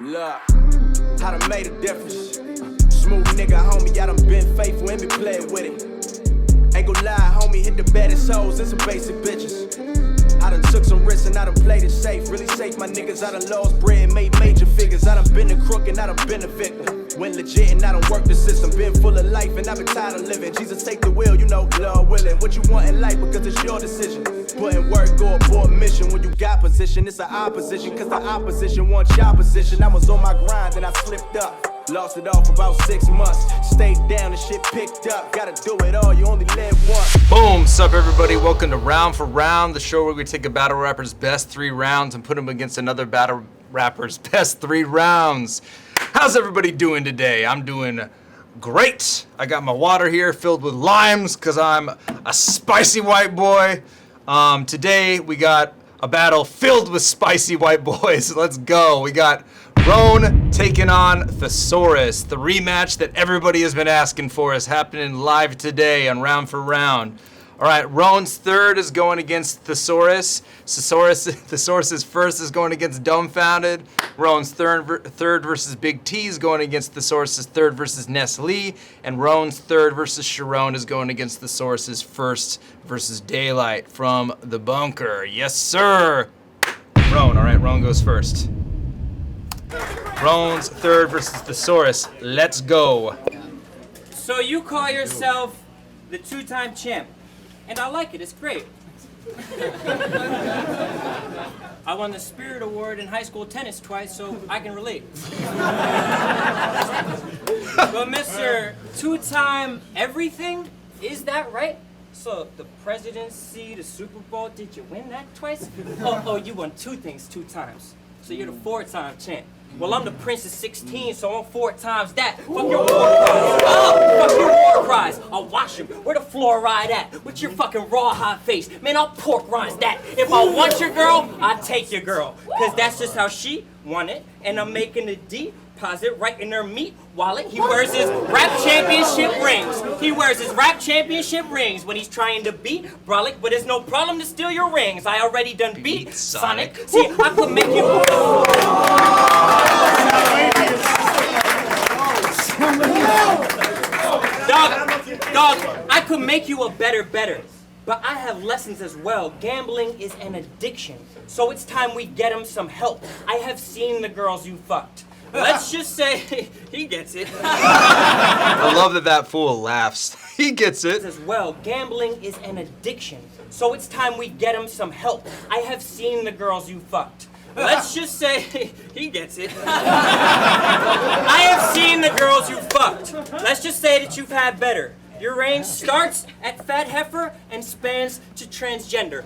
Look, I done made a difference. Smooth nigga, homie, I done been faithful and been playing with it. Ain't gon' lie, homie, hit the baddest hoes and some basic bitches. I done took some risks and I done played it safe. Really safe, my niggas, I done lost bread and made major figures. I done been a crook and I done been a victim. Went legit and I done worked the system. Been full of life and I've been tired of living. Jesus, take the wheel, you know, Lord willing. What you want in life because it's your decision. Put in work, go abort mission. When you got position, it's an opposition. Cause the opposition wants your position. I was on my grind and I slipped up. Lost it all for about 6 months. Stayed down and shit picked up. Gotta do it all, you only live once. Boom, sup everybody, welcome to Round for Round, the show where we take a battle rapper's best 3 rounds and put them against another battle rapper's best 3 rounds. How's everybody doing today? I'm doing great. I got my water here filled with limes because I'm a spicy white boy. Today we got a battle filled with spicy white boys. Let's go. We got Rone taking on Thesaurus. The rematch that everybody has been asking for is happening live today on Round for Round. All right, Rone's third is going against Thesaurus. Thesaurus's first is going against Dumbfounded. Rone's third versus Big T is going against Thesaurus's third versus Ness Lee. And Rone's third versus Charron is going against Thesaurus's first versus Daylyt from the bunker. Yes, sir. Rone, all right, Rone goes first. Rone's third versus Thesaurus. Let's go. So you call yourself the 2-time champ, and I like it. It's great. I won the Spirit Award in high school tennis twice, so I can relate. But Mr. 2-time everything, is that right? So the presidency, the Super Bowl, did you win that twice? Oh, you won 2 things 2 times. So you're the 4-time champ. Well, I'm the Prince of 16, so I'm 4 times that. Fuck your war cries. Oh, fuck your war cries. I'll wash him. Where the fluoride at? With your fucking rawhide face. Man, I'll pork rinds that. If I want your girl, I take your girl. Cause that's just how she want it. And I'm making the deposit right in her meat wallet. He wears his rap championship rings. He wears his rap championship rings when he's trying to beat Brolic, but it's no problem to steal your rings. I already done beat Sonic. See, I could make you... Dog, I could make you a better. But I have lessons as well. Gambling is an addiction. So it's time we get him some help. I have seen the girls you fucked. Let's just say he gets it. I love that fool laughs. He gets it. As well, gambling is an addiction. So it's time we get him some help. I have seen the girls you fucked. Let's just say he gets it. I have seen the girls you fucked. Let's just say that you've had better. Your range starts at fat heifer and spans to transgender.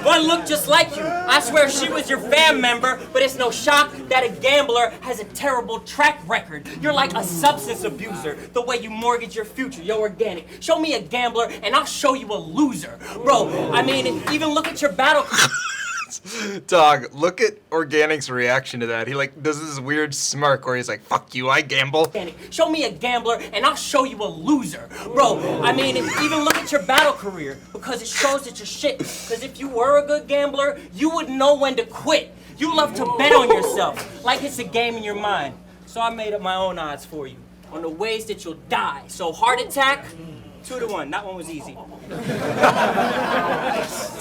One look just like you. I swear she was your fam member, but it's no shock that a gambler has a terrible track record. You're like a substance abuser, the way you mortgage your future. You're organic. Show me a gambler and I'll show you a loser. Bro, I mean, even look at your battle... Dog, look at Organic's reaction to that. He like does this weird smirk where he's like, fuck you, I gamble. Show me a gambler and I'll show you a loser. Bro, I mean, even look at your battle career because it shows that you're shit. Because if you were a good gambler, you would know when to quit. You love to bet on yourself like it's a game in your mind. So I made up my own odds for you on the ways that you'll die. So heart attack, 2-1. That one was easy.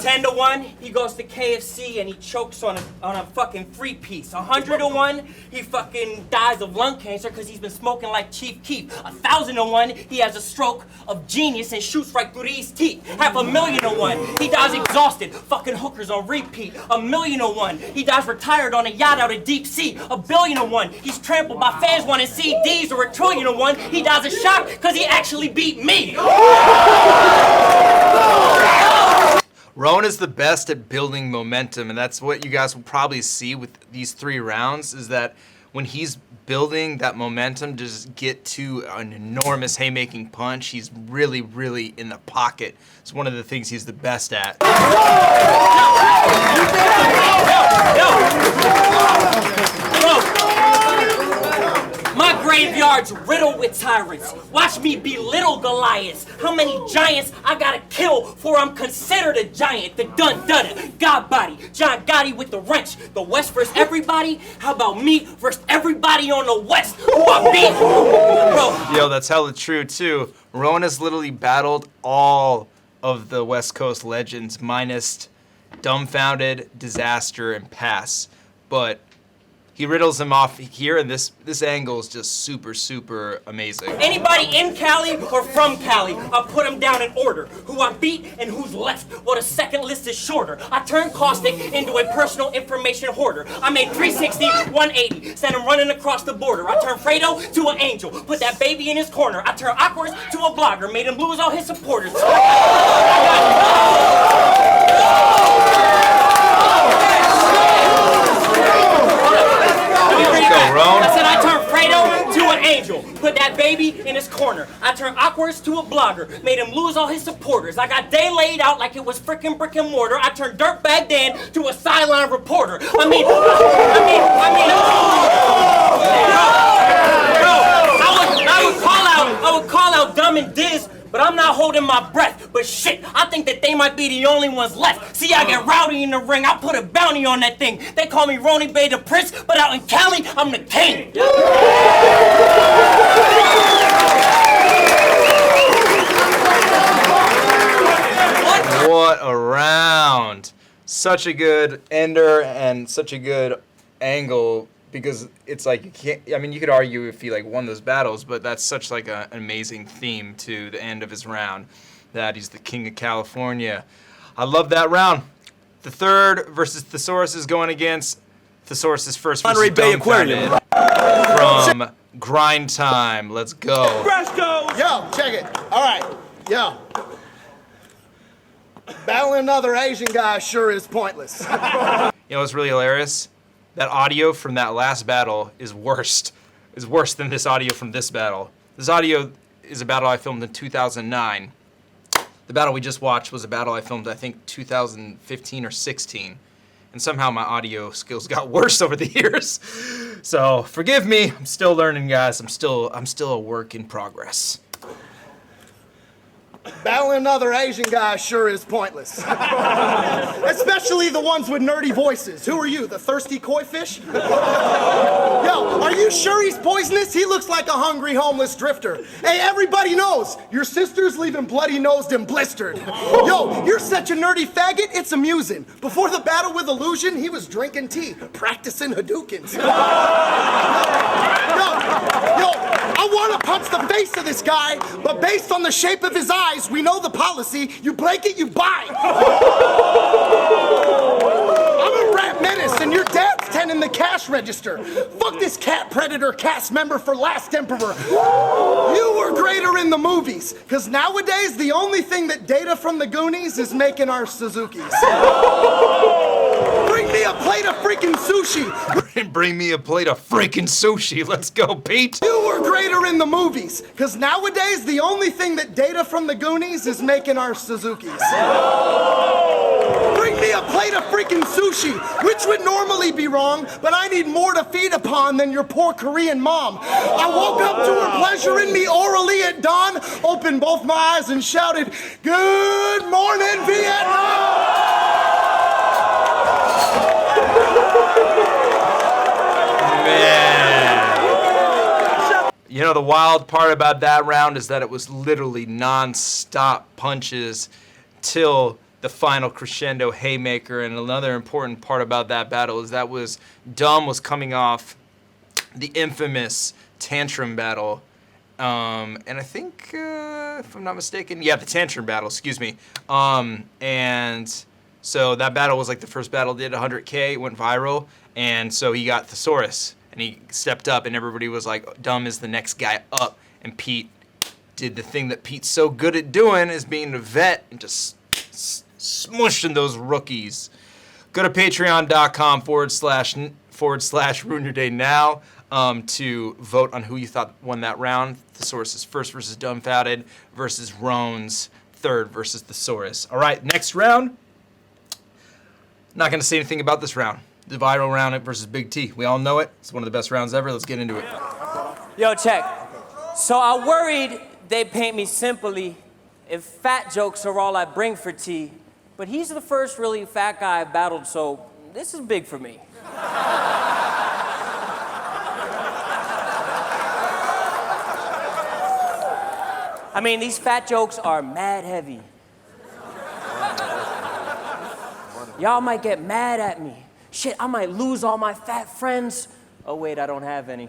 10-1, he goes to KFC and he chokes on a fucking 3-piece. 100-1, he fucking dies of lung cancer because he's been smoking like Chief Keef. 1,000-1, he has a stroke of genius and shoots right through these teeth. 500,000-1, he dies exhausted, fucking hookers on repeat. 1,000,001, he dies retired on a yacht out of deep sea. 1,000,001, he's trampled by fans wanting CDs. Or 1,000,001, he dies of shock because he actually beat me. Rone is the best at building momentum, and that's what you guys will probably see with these 3 rounds, is that when he's building that momentum to just get to an enormous haymaking punch, he's really, really in the pocket. It's one of the things he's the best at. My graveyard's riddled with tyrants. Watch me belittle Goliaths. How many giants I gotta kill before I'm considered a giant? The dun-dunner, God body, John Gotti with the wrench. The West versus everybody? How about me versus everybody on the West? Who I beat? Bro. Yo, that's hella true too. Rone has literally battled all of the West Coast legends minus Dumbfounded, Disaster, and Pass. But he riddles him off here, and this angle is just super, super amazing. Anybody in Cali or from Cali, I'll put them down in order. Who I beat and who's left. Well, the second list is shorter. I turned Caustic into a personal information hoarder. I made 360, 180, sent him running across the border. I turned Fredo to an angel, put that baby in his corner. I turned Awkward to a blogger, made him lose all his supporters. I said I turned Fredo to an angel, put that baby in his corner. I turned Awkwards to a blogger, made him lose all his supporters. I got Daylyt out like it was frickin' brick and mortar. I turned Dirtbag Dan to a sideline reporter. I would call out Dumb and Diz, but I'm not holding my breath. But shit, I think that they might be the only ones left. See, I get rowdy in the ring, I put a bounty on that thing. They call me Rone Bay the Prince, but out in Cali, I'm the king. What a round. Such a good ender and such a good angle, because it's like, you can't, I mean, you could argue if he like won those battles, but that's such like an amazing theme to the end of his round, that he's the king of California. I love that round. The third versus Thesaurus is going against Thesaurus' first versus Dumbfounded from Grind Time. Let's go. Yo, check it. All right. Yo. Battling another Asian guy sure is pointless. You know what's really hilarious? That audio from that last battle is worse than this audio from this battle. This audio is a battle I filmed in 2009. The battle we just watched was a battle I filmed, I think, 2015 or 16. And somehow my audio skills got worse over the years. So forgive me, I'm still learning, guys. I'm still a work in progress. Battling another Asian guy sure is pointless. Especially the ones with nerdy voices. Who are you, the thirsty koi fish? Yo, are you sure he's poisonous? He looks like a hungry homeless drifter. Hey, everybody knows, your sister's leaving bloody-nosed and blistered. Yo, you're such a nerdy faggot, it's amusing. Before the battle with Illusion, he was drinking tea, practicing Hadoukens. Yo, I want to punch the face of this guy, but based on the shape of his eyes, we know the policy. You break it, you buy. I'm a rap menace, and your dad's tending the cash register. Fuck this cat predator cast member for Last Emperor. You were greater in the movies, because nowadays the only thing that Data from the Goonies is making our Suzukis. Bring me a plate of freaking sushi. Bring me a plate of freaking sushi. Let's go, Pete. You were greater in the movies, because nowadays the only thing that Data from the Goonies is making our Suzukis. Bring me a plate of freaking sushi, which would normally be wrong, but I need more to feed upon than your poor Korean mom. I woke up to her pleasuring me orally at dawn, opened both my eyes and shouted, "Good morning, Vietnam!" Man. You know, the wild part about that round is that it was literally non-stop punches till the final crescendo haymaker. And another important part about that battle is that Dumb was coming off the infamous tantrum battle. And I think, if I'm not mistaken, yeah, the tantrum battle, excuse me. And so that battle was like the first battle, did 100K, it went viral. And so he got Thesaurus, and he stepped up, and everybody was like, Dumb is the next guy up. And Pete did the thing that Pete's so good at doing, is being a vet and just smushing those rookies. Go to patreon.com/ruin your day now to vote on who you thought won that round. Thesaurus' first versus Dumbfounded versus Rone's third versus Thesaurus. All right, next round. Not going to say anything about this round. The viral round versus Big T. We all know it. It's one of the best rounds ever. Let's get into it. Yo, check. So I worried they'd paint me simply if fat jokes are all I bring for tea. But he's the first really fat guy I've battled, so this is big for me. I mean, these fat jokes are mad heavy. Y'all might get mad at me. Shit, I might lose all my fat friends. Oh wait, I don't have any.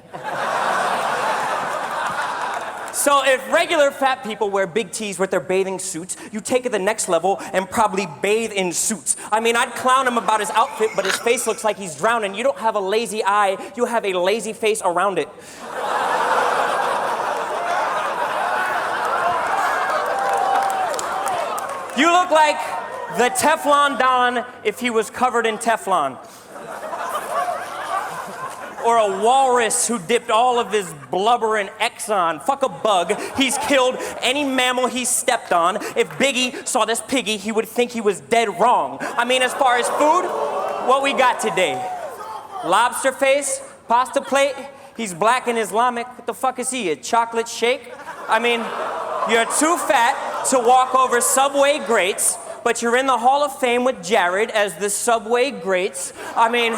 So if regular fat people wear big tees with their bathing suits, you take it the next level and probably bathe in suits. I mean, I'd clown him about his outfit, but his face looks like he's drowning. You don't have a lazy eye, you have a lazy face around it. You look like the Teflon Don if he was covered in Teflon. Or a walrus who dipped all of his blubber in Exxon. Fuck a bug. He's killed any mammal he's stepped on. If Biggie saw this piggy, he would think he was dead wrong. I mean, as far as food, what we got today? Lobster face, pasta plate. He's black and Islamic. What the fuck is he, a chocolate shake? I mean, you're too fat to walk over Subway grates, but you're in the Hall of Fame with Jared as the Subway greats. I mean,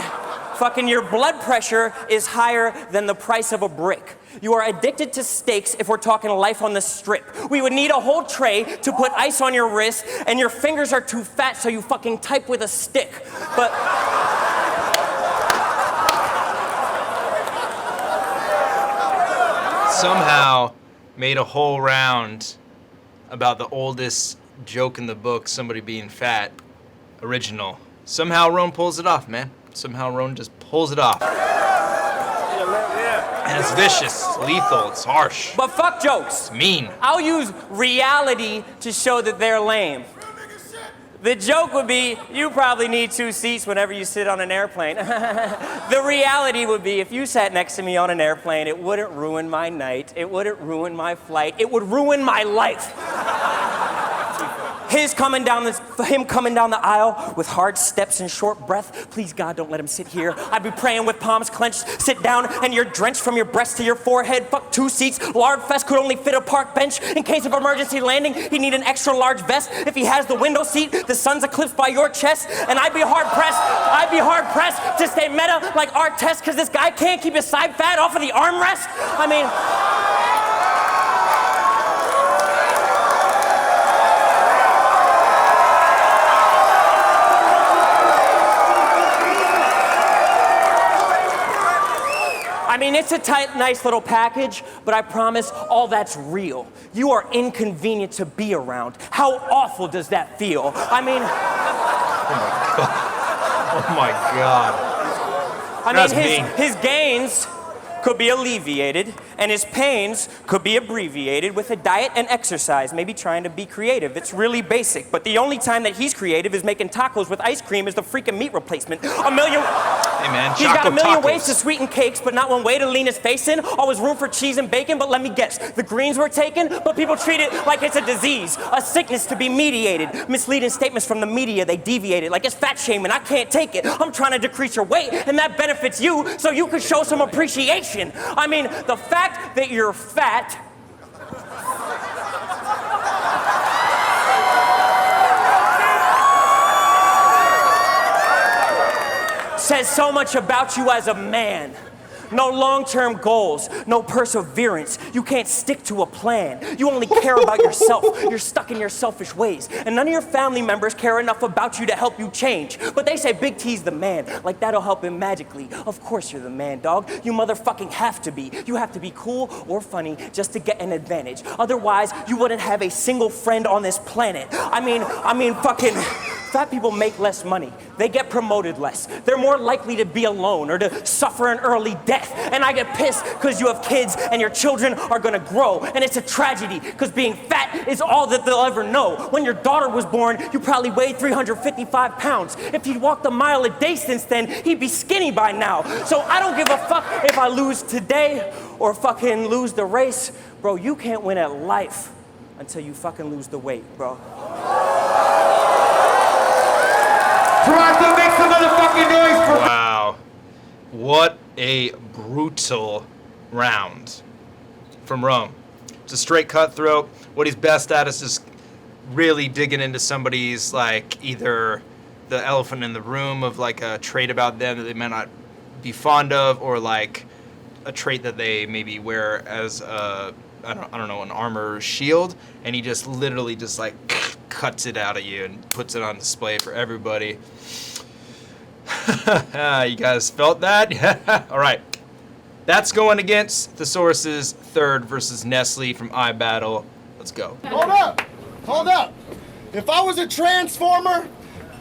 fucking your blood pressure is higher than the price of a brick. You are addicted to steaks if we're talking life on the strip. We would need a whole tray to put ice on your wrist, and your fingers are too fat so you fucking type with a stick. But somehow made a whole round about the oldest joke in the book, somebody being fat, original. Somehow Rone pulls it off, man. Somehow Rone just pulls it off. And it's vicious, lethal, it's harsh. But fuck jokes. It's mean. I'll use reality to show that they're lame. The joke would be, you probably need 2 seats whenever you sit on an airplane. The reality would be, if you sat next to me on an airplane, it wouldn't ruin my night, it wouldn't ruin my flight, it would ruin my life. Him coming down the aisle with hard steps and short breath. Please, God, don't let him sit here. I'd be praying with palms clenched. Sit down and you're drenched from your breast to your forehead. Fuck 2 seats. Lard Fest could only fit a park bench. In case of emergency landing, he'd need an extra large vest. If he has the window seat, the sun's eclipsed by your chest. And I'd be hard pressed to stay meta like Art Test, because this guy can't keep his side fat off of the armrest. I mean, it's a tight, nice little package, but I promise all that's real. You are inconvenient to be around. How awful does that feel? I mean... Oh my God. I mean, his gains could be alleviated, and his pains could be abbreviated with a diet and exercise, maybe trying to be creative. It's really basic, but the only time that he's creative is making tacos with ice cream as the freaking meat replacement. Hey man, he's got a million tacos. ways to sweeten cakes, but not one way to lean his face in. Always room for cheese and bacon, but let me guess, the greens were taken, but people treat it like it's a disease, a sickness to be mediated. Misleading statements from the media, they deviated, like it's fat shaming, I can't take it. I'm trying to decrease your weight, and that benefits you, so you can show some appreciation. I mean, the fact that you're fat says so much about you as a man. No long-term goals, no perseverance. You can't stick to a plan. You only care about yourself. You're stuck in your selfish ways. And none of your family members care enough about you to help you change. But they say Big T's the man, like that'll help him magically. Of course you're the man, dog. You motherfucking have to be. You have to be cool or funny just to get an advantage. Otherwise, you wouldn't have a single friend on this planet. I mean, fucking... Fat people make less money. They get promoted less. They're more likely to be alone or to suffer an early death. And I get pissed because you have kids and your children are gonna grow. And it's a tragedy because being fat is all that they'll ever know. When your daughter was born, you probably weighed 355 pounds. If he'd walked a mile a day since then, he'd be skinny by now. So I don't give a fuck if I lose today or fucking lose the race. Bro, you can't win at life until you fucking lose the weight, bro. Make some motherfucking noise for wow. What a brutal round. from Rome. It's a straight cutthroat. What he's best at is just really digging into somebody's, like, either the elephant in the room of, like, a trait about them that they might not be fond of, or, like, a trait that they maybe wear as a, I don't know, an armor or shield, and he just literally just, like, cuts it out of you and puts it on display for everybody. You guys felt that? All right. That's going against Thesaurus' third versus Ness Lee from iBattle. Let's go. Hold up. If I was a transformer,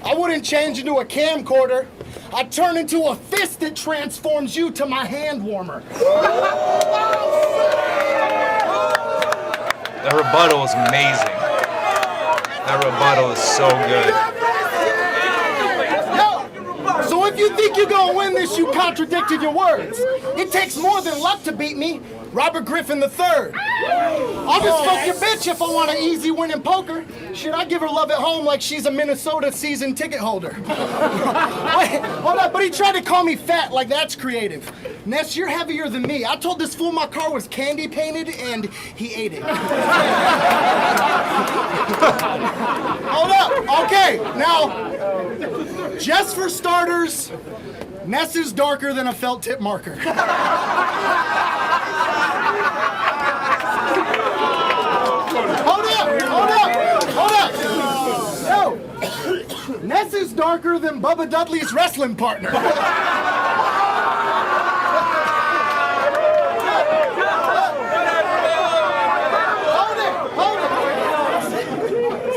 I wouldn't change into a camcorder. I'd turn into a fist that transforms you to my hand warmer. That rebuttal is amazing. That rebuttal is so good. So if you think you're gonna win this, you contradicted your words. It takes more than luck to beat me. Robert Griffin III. I'll just fuck your bitch if I want an easy win in poker. Should I give her love at home like she's a Minnesota season ticket holder? Wait, hold up, but he tried to call me fat like that's creative. Ness, you're heavier than me. I told this fool my car was candy painted and he ate it. Hold up, okay, now, just for starters, Ness is darker than a felt tip marker. Hold up. No, Ness is darker than Bubba Dudley's wrestling partner.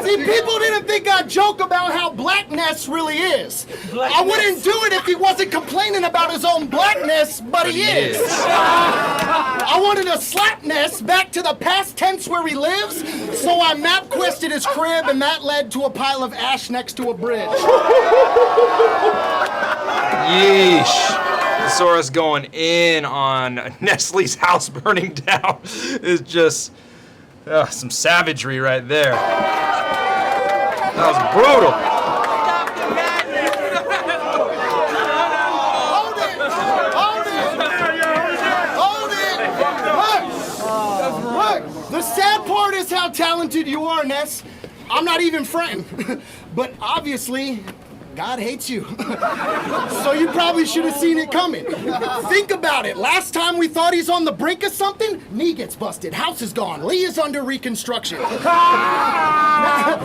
See, people didn't think I'd joke about how black Ness really is. I wouldn't do it if he wasn't complaining about his own blackness, but he is. I wanted to slap Ness back to the past tense where he lives, so I map quested his crib, and that led to a pile of ash next to a bridge. Yeesh. Thesaurus going in on Ness Lee's house burning down is just some savagery right there. That was brutal. Look, the sad part is how talented you are, Ness. I'm not even fretting. But obviously, God hates you. So you probably should have seen it coming. Think about it. Last time we thought he's on the brink of something, knee gets busted, house is gone, Lee is under reconstruction.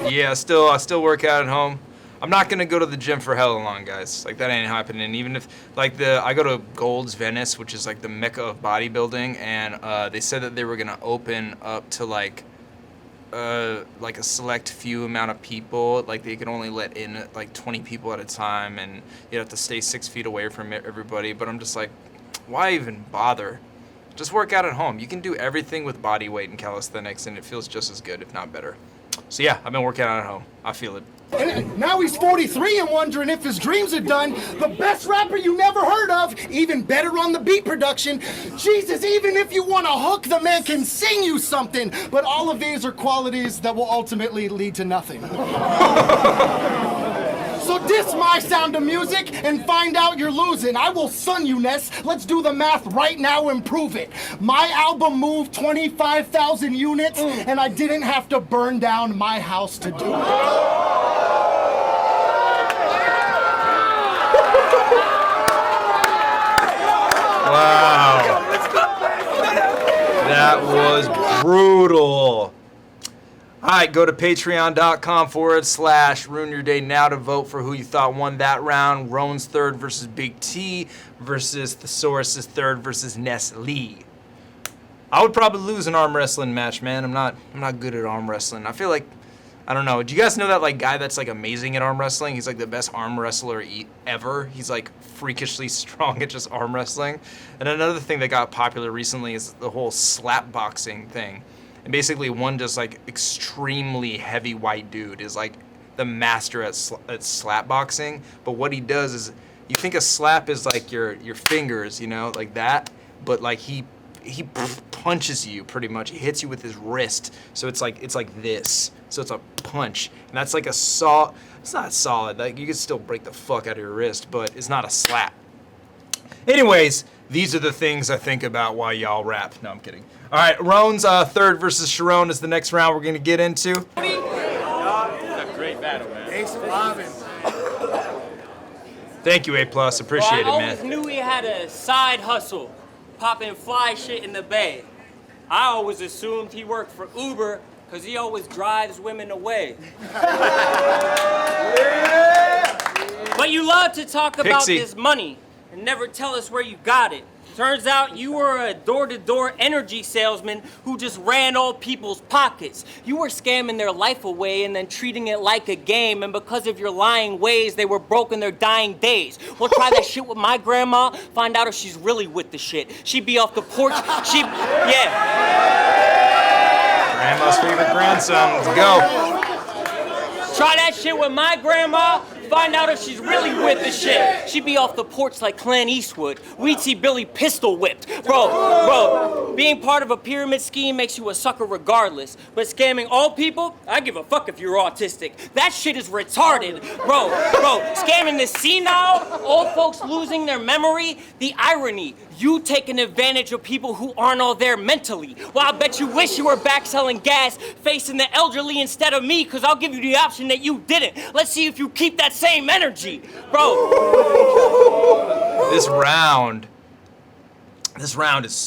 Yeah, I still work out at home. I'm not gonna go to the gym for hella long, guys. Like, that ain't happening. Even if, like, I go to Gold's Venice, which is like the mecca of bodybuilding, and they said that they were gonna open up to like a select few amount of people. Like, they could only let in like 20 people at a time, and you have to stay 6 feet away from everybody. But I'm just like, why even bother? Just work out at home. You can do everything with body weight and calisthenics, and it feels just as good, if not better. So yeah, I've been working out at home. I feel it. And now he's 43 and wondering if his dreams are done. The best rapper you never heard of, even better on the beat production. Jesus, even if you want to hook, the man can sing you something. But all of these are qualities that will ultimately lead to nothing. So diss my sound of music and find out you're losing. I will sun you, Ness. Let's do the math right now and prove it. My album moved 25,000 units, and I didn't have to burn down my house to do it. Wow. That was brutal. All right, go to patreon.com/ruin your day now to vote for who you thought won that round. Rone's third versus Big T versus Thesaurus' third versus Ness Lee. I would probably lose an arm wrestling match, man. I'm not good at arm wrestling. I feel like, I don't know. Do you guys know that like guy that's like amazing at arm wrestling? He's like the best arm wrestler ever. He's like freakishly strong at just arm wrestling. And another thing that got popular recently is the whole slap boxing thing. And basically one just like extremely heavy white dude is like the master at slap boxing. But what he does is, you think a slap is like your fingers, you know, like that. But like he punches you pretty much. He hits you with his wrist. So it's like this. So it's a punch. And that's like it's not solid. Like, you can still break the fuck out of your wrist, but it's not a slap. Anyways, these are the things I think about while y'all rap. No, I'm kidding. All right, Rone's third versus Charron is the next round we're going to get into. A great battle, man. Thank you, A+. Appreciate it, I man. always knew he had a side hustle, popping fly shit in the bay. I always assumed he worked for Uber, because he always drives women away. But you love to talk about Pixie. this money and never tell us where you got it. Turns out you were a door-to-door energy salesman who just ran old people's pockets. You were scamming their life away and then treating it like a game, and because of your lying ways, they were broke in their dying days. Well, try that shit with my grandma, find out if she's really with the shit. She'd be off the porch, yeah. Grandma's favorite grandson. Let's go. Try that shit with my grandma, find out if she's really with the shit. She'd be off the porch like Clint Eastwood. We'd see Billy pistol whipped. Bro, being part of a pyramid scheme makes you a sucker regardless. But scamming all people, I give a fuck if you're autistic. That shit is retarded. Bro, scamming the senile, old folks losing their memory, the irony, you taking advantage of people who aren't all there mentally. Well, I bet you wish you were back selling gas, facing the elderly instead of me, because I'll give you the option that you didn't. Let's see if you keep that same energy. Bro. This round is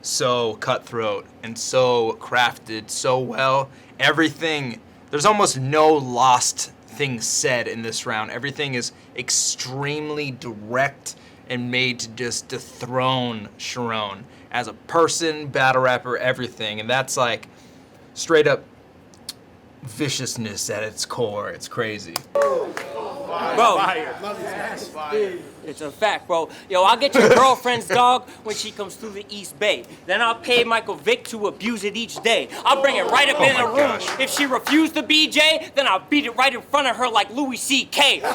so cutthroat and so crafted so well. Everything, there's almost no lost thing said in this round. Everything is extremely direct and made to just dethrone Charron as a person, battle rapper, everything. And that's like straight up viciousness at its core. It's crazy. Bro, it's a fact, bro. Yo, I'll get your girlfriend's dog when she comes through the East Bay. Then I'll pay Michael Vick to abuse it each day. I'll bring it right up in the room. Gosh. If she refused the BJ, then I'll beat it right in front of her like Louis C.K. Bro,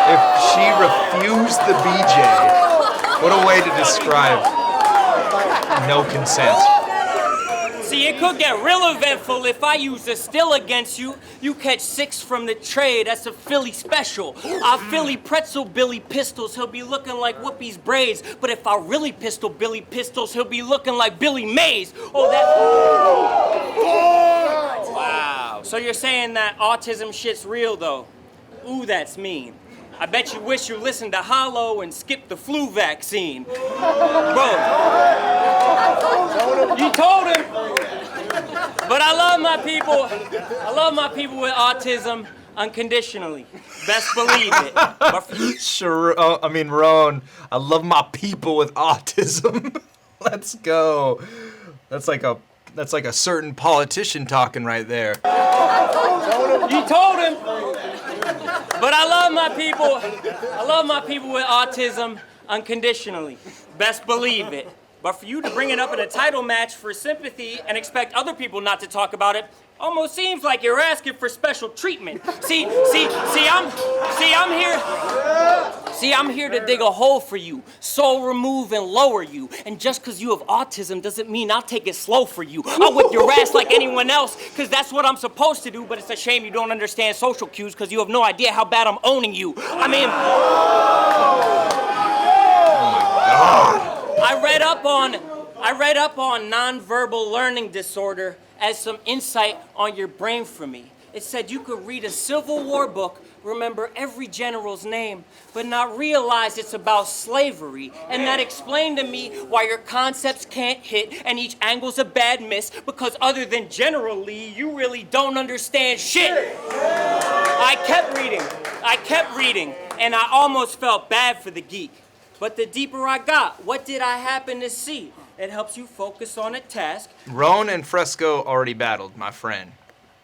If she refused the BJ, what a way to describe no consent. see, it could get real eventful if I use a still against you. You catch 6 from the tray, that's a Philly special. I'll Philly pretzel Billy Pistols, he'll be looking like Whoopi's braids. But if I really pistol Billy Pistols, he'll be looking like Billy Mays. Oh, that... Wow. So you're saying that autism shit's real, though? Ooh, that's mean. I bet you wish you listened to Hollow and skipped the flu vaccine. Bro. You told him. But I love my people. I love my people with autism unconditionally. Best believe it. But for you, Sure, Rone, I love my people with autism. Let's go. That's like a certain politician talking right there. you told him. But I love my people. I love my people with autism unconditionally. Best believe it. But for you to bring it up in a title match for sympathy and expect other people not to talk about it almost seems like you're asking for special treatment. I'm here to dig a hole for you, soul remove and lower you. And just because you have autism doesn't mean I'll take it slow for you. I'll whip your ass like anyone else, because that's what I'm supposed to do, but it's a shame you don't understand social cues because you have no idea how bad I'm owning you. I mean... I read up on nonverbal learning disorder as some insight on your brain for me. It said you could read a Civil War book, remember every general's name, but not realize it's about slavery. And that explained to me why your concepts can't hit and each angle's a bad miss, because other than General Lee, you really don't understand shit. I kept reading, and I almost felt bad for the geek. But the deeper I got, what did I happen to see? It helps you focus on a task. Rone and Fresco already battled, my friend.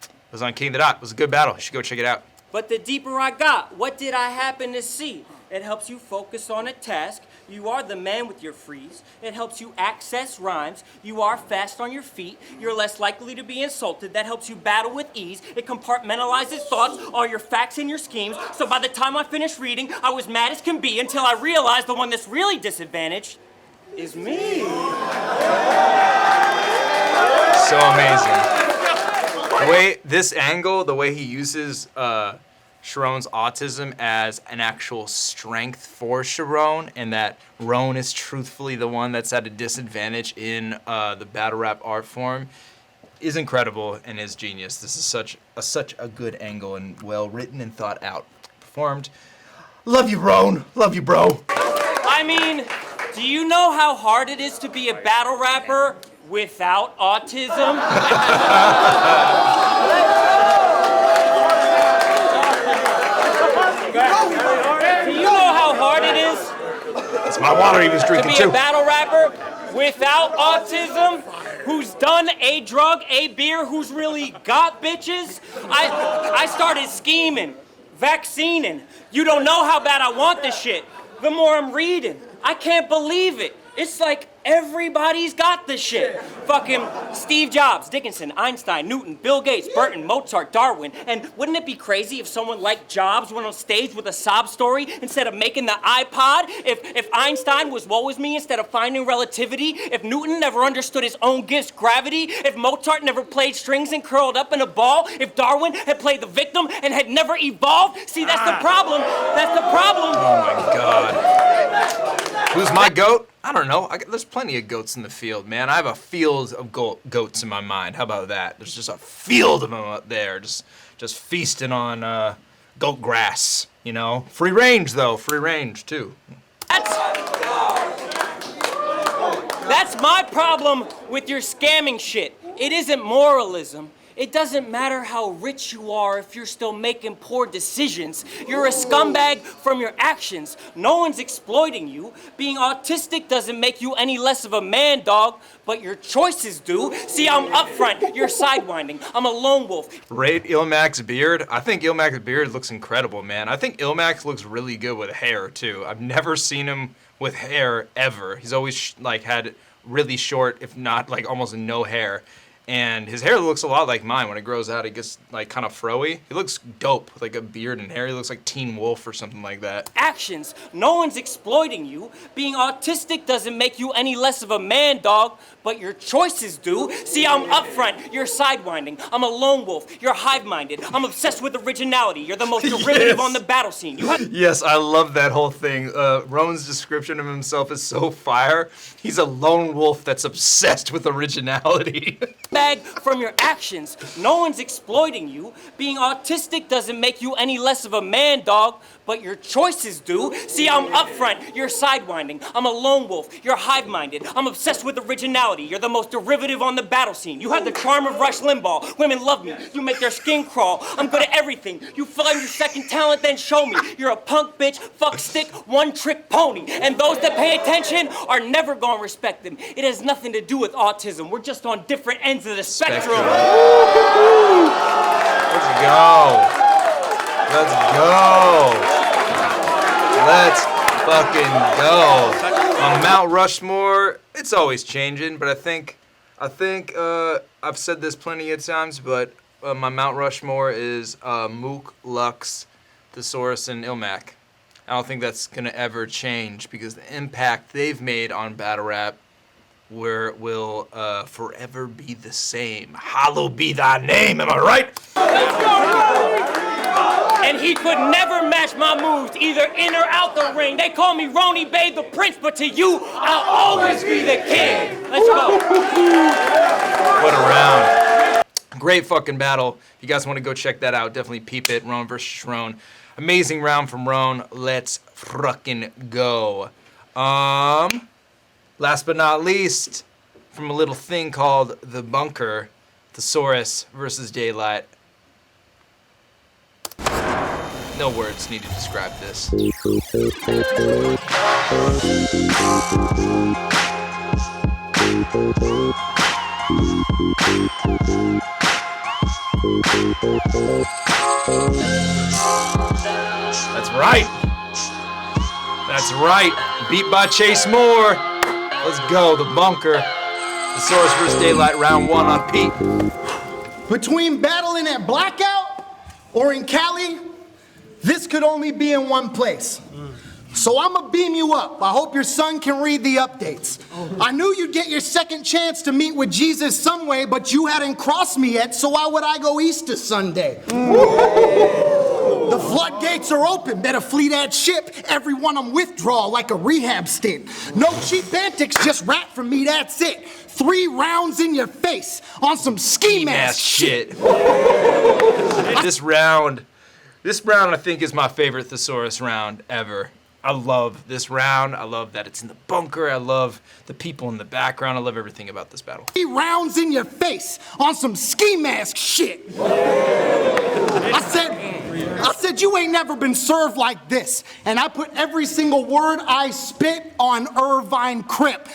It was on King the Dot. It was a good battle. You should go check it out. But the deeper I got, what did I happen to see? It helps you focus on a task. You are the man with your freeze. It helps you access rhymes. You are fast on your feet. You're less likely to be insulted. That helps you battle with ease. It compartmentalizes thoughts, all your facts and your schemes. So by the time I finished reading, I was mad as can be until I realized the one that's really disadvantaged is me. So amazing. The way this angle, the way he uses Charron's autism as an actual strength for Charron, and that Rone is truthfully the one that's at a disadvantage in the battle rap art form, is incredible and is genius. This is such a good angle and well written and thought out performed. Love you, Rone. Love you, bro. I mean, do you know how hard it is to be a battle rapper without autism? Do you know how hard it is That's my water he was to drinking be too. a battle rapper without autism? Who's done a drug, a beer, who's really got bitches? I started scheming, vaccining. You don't know how bad I want this shit. The more I'm reading, I can't believe it. It's like everybody's got this shit. Fucking Steve Jobs, Dickinson, Einstein, Newton, Bill Gates, Burton, Mozart, Darwin. And wouldn't it be crazy if someone like Jobs went on stage with a sob story instead of making the iPod? If Einstein was woe is me instead of finding relativity? If Newton never understood his own gifts, gravity? If Mozart never played strings and curled up in a ball? If Darwin had played the victim and had never evolved? See, that's the problem. That's the problem. Oh my God. Who's my goat? I don't know. There's plenty of goats in the field, man. I have a field of goats in my mind. How about that? There's just a field of them up there, just feasting on goat grass. You know, free range though, free range too. That's my problem with your scamming shit. It isn't moralism. It doesn't matter how rich you are if you're still making poor decisions. You're a scumbag from your actions. No one's exploiting you. Being autistic doesn't make you any less of a man, dog, but your choices do. See, I'm upfront, you're sidewinding. I'm a lone wolf. Rate Ilmac's beard. I think Ilmac's beard looks incredible, man. I think Ilmac looks really good with hair too. I've never seen him with hair ever. He's always like had really short, if not like almost no hair. And his hair looks a lot like mine. When it grows out, it gets like kind of froey. He looks dope with like a beard and hair. He looks like Teen Wolf or something like that. Actions. No one's exploiting you. Being autistic doesn't make you any less of a man, dog, but your choices do. See, I'm upfront, you're sidewinding. I'm a lone wolf, you're hive-minded. I'm obsessed with originality. You're the most derivative on the battle scene. Yes, I love that whole thing. Rone's description of himself is so fire. He's a lone wolf that's obsessed with originality. Bag from your actions. No one's exploiting you. Being autistic doesn't make you any less of a man, dog, but your choices do. See, I'm upfront, you're sidewinding. I'm a lone wolf, you're hive-minded. I'm obsessed with originality. You're the most derivative on the battle scene. You have the charm of Rush Limbaugh. Women love me. You make their skin crawl. I'm good at everything. You find your second talent, then show me. You're a punk bitch, fuck stick, one-trick pony. And those that pay attention are never gonna respect them. It has nothing to do with autism. We're just on different ends of the spectrum. Let's go. Let's go. Let's fucking go. On Mount Rushmore, it's always changing, but I think I've said this plenty of times, but my Mount Rushmore is Mook, Lux, Thesaurus, and Ilmac. I don't think that's gonna ever change because the impact they've made on battle rap will forever be the same. Hallowed be thy name, am I right? And he could never match my moves, either in or out the ring. They call me Rone Bay the Prince, but to you, I'll always be the king. Let's go. What a round. Great fucking battle. If you guys want to go check that out, definitely peep it. Rone versus Rone. Amazing round from Rone. Let's fucking go. Last but not least, from a little thing called The Bunker, Thesaurus versus Daylyt. No words need to describe this. That's right. That's right. Beat by Chase Moore. Let's go, The Bunker. Thesaurus versus Daylyt, round one on Pete. Between battling at Blackout or in Cali, this could only be in one place. So I'm gonna beam you up. I hope your son can read the updates. I knew you'd get your second chance to meet with Jesus some way, but you hadn't crossed me yet, so why would I go east to Sunday? The floodgates are open, better flee that ship. Everyone I'm withdraw like a rehab stint. No cheap antics, just rap from me, that's it. 3 rounds in your face on some ski mask shit. This round I think is my favorite Thesaurus round ever. I love this round. I love that it's in the bunker. I love the people in the background. I love everything about this battle. 3 rounds in your face on some ski mask shit. I said you ain't never been served like this. And I put every single word I spit on Irvine Crip.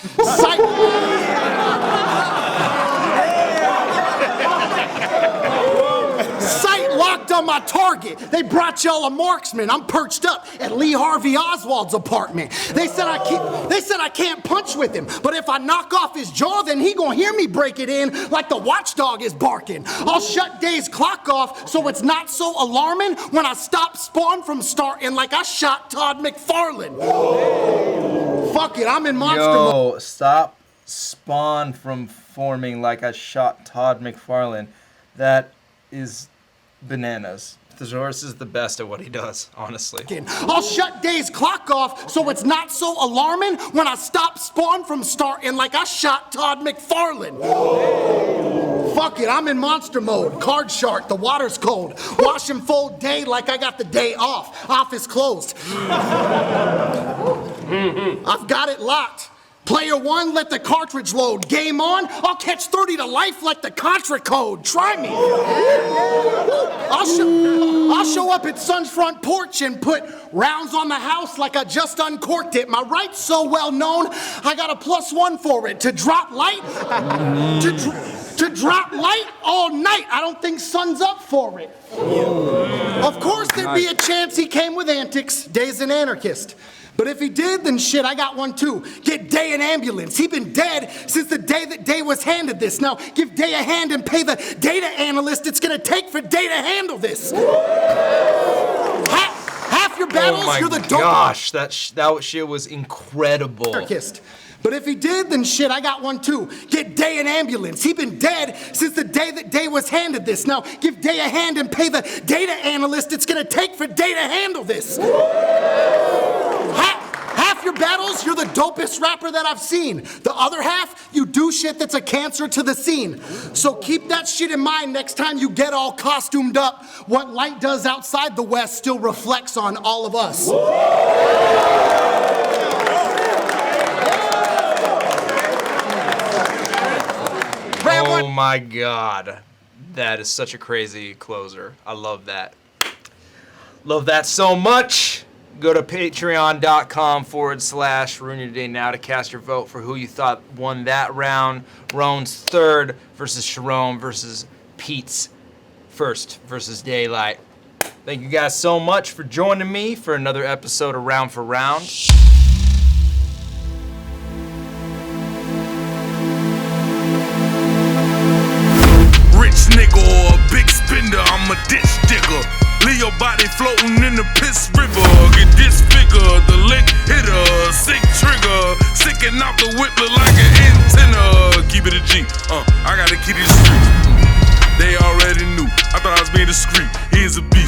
Sight locked on my target. They brought y'all a marksman. I'm perched up at Lee Harvey Oswald's apartment. They said I can't punch with him, but if I knock off his jaw, then he gonna hear me break it in like the watchdog is barking. I'll shut Day's clock off so it's not so alarming when I stop Spawn from starting like I shot Todd McFarlane. Fuck it, I'm in monster mode. Yo, stop Spawn from forming like I shot Todd McFarlane. That is bananas. Thesaurus is the best at what he does, honestly. I'll shut Day's clock off so it's not so alarming when I stop Spawn from starting like I shot Todd McFarlane. Fuck it, I'm in monster mode. Card shark, the water's cold. Wash and fold Day like I got the day off. Office closed. I've got it locked. Player 1, let the cartridge load. Game on, I'll catch 30 to life like the Contra code. Try me. I'll show up at Sun's front porch and put rounds on the house like I just uncorked it. My right's so well known, I got a +1 for it. To drop light, to drop light all night. I don't think Sun's up for it. Of course there'd be a chance he came with antics. Day's an anarchist. But if he did, then shit, I got one too. Get Day an ambulance. He been dead since the day that Day was handed this. Now give Day a hand and pay the data analyst it's gonna take for Day to handle this. Half your battles, you're the dope. Oh my gosh, that shit was incredible. Anarchist. But if he did, then shit, I got one too. Get Day an ambulance. He been dead since the day that Day was handed this. Now give Day a hand and pay the data analyst it's gonna take for Day to handle this. Half your battles, you're the dopest rapper that I've seen. The other half, you do shit that's a cancer to the scene. So keep that shit in mind next time you get all costumed up. What light does outside the West still reflects on all of us. Oh my god. That is such a crazy closer. I love that. Love that so much. Go to patreon.com/Ruin Your Day now to cast your vote for who you thought won that round. Rone's third versus Charron versus Pete's first versus Daylyt. Thank you guys so much for joining me for another episode of Round for Round. Rich nigga or a big spender, I'm a ditch digger. Leave your body floating in the piss river. Get disfigured, the lick hitter, sick trigger, sticking out the whip look like an antenna. Keep it a G, I gotta keep it street. They already knew, I thought I was being discreet. Here's a beast.